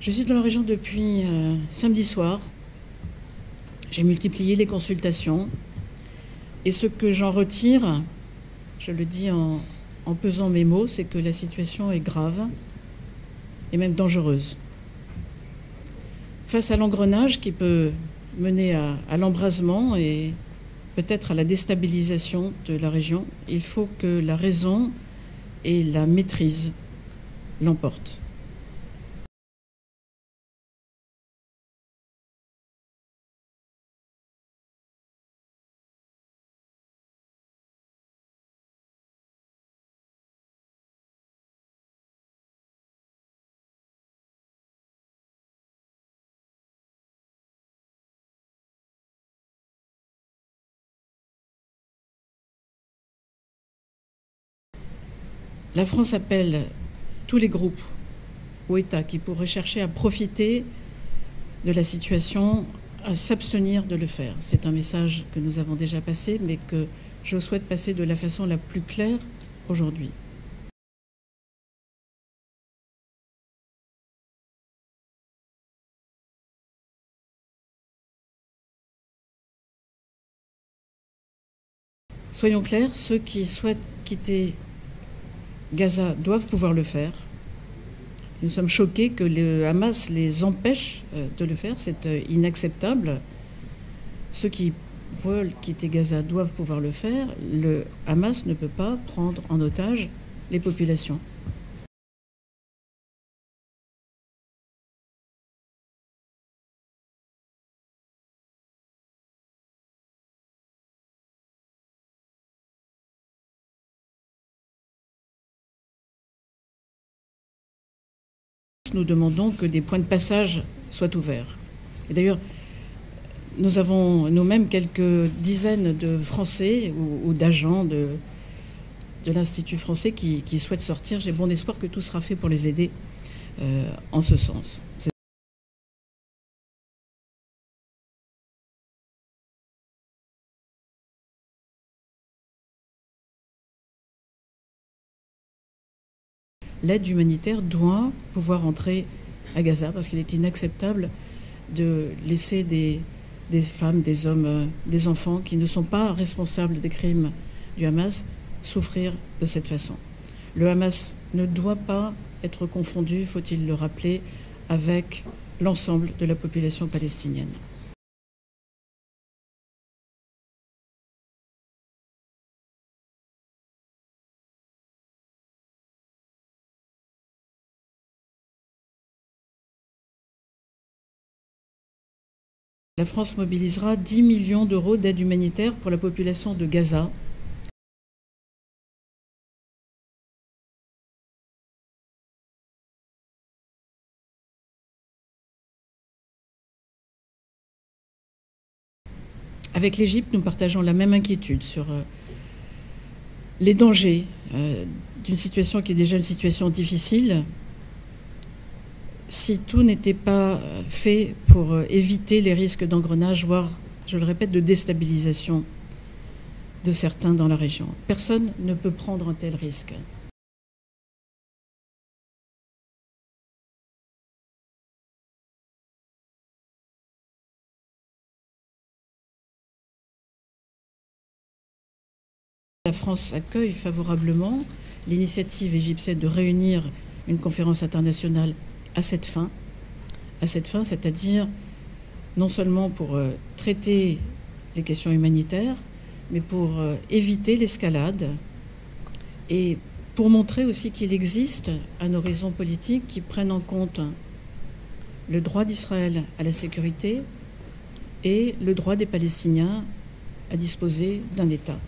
Je suis dans la région depuis samedi soir. J'ai multiplié les consultations. Et ce que j'en retire, je le dis en pesant mes mots, c'est que la situation est grave et même dangereuse. Face à l'engrenage qui peut mener à l'embrasement et peut-être à la déstabilisation de la région, il faut que la raison et la maîtrise l'emportent. La France appelle tous les groupes ou États qui pourraient chercher à profiter de la situation à s'abstenir de le faire. C'est un message que nous avons déjà passé, mais que je souhaite passer de la façon la plus claire aujourd'hui. Soyons clairs, ceux qui souhaitent quitter Gaza doivent pouvoir le faire. Nous sommes choqués que le Hamas les empêche de le faire, c'est inacceptable. Ceux qui veulent quitter Gaza doivent pouvoir le faire. Le Hamas ne peut pas prendre en otage les populations. Nous demandons que des points de passage soient ouverts. Et d'ailleurs, nous avons nous-mêmes quelques dizaines de Français ou d'agents de l'Institut français qui souhaitent sortir. J'ai bon espoir que tout sera fait pour les aider en ce sens. L'aide humanitaire doit pouvoir entrer à Gaza parce qu'il est inacceptable de laisser des femmes, des hommes, des enfants qui ne sont pas responsables des crimes du Hamas souffrir de cette façon. Le Hamas ne doit pas être confondu, faut-il le rappeler, avec l'ensemble de la population palestinienne. La France mobilisera 10 millions d'euros d'aide humanitaire pour la population de Gaza. Avec l'Égypte, nous partageons la même inquiétude sur les dangers d'une situation qui est déjà une situation difficile. Si tout n'était pas fait pour éviter les risques d'engrenage, voire, je le répète, de déstabilisation de certains dans la région. Personne ne peut prendre un tel risque. La France accueille favorablement l'initiative égyptienne de réunir une conférence internationale à cette fin, c'est-à-dire non seulement pour traiter les questions humanitaires, mais pour éviter l'escalade et pour montrer aussi qu'il existe un horizon politique qui prenne en compte le droit d'Israël à la sécurité et le droit des Palestiniens à disposer d'un État.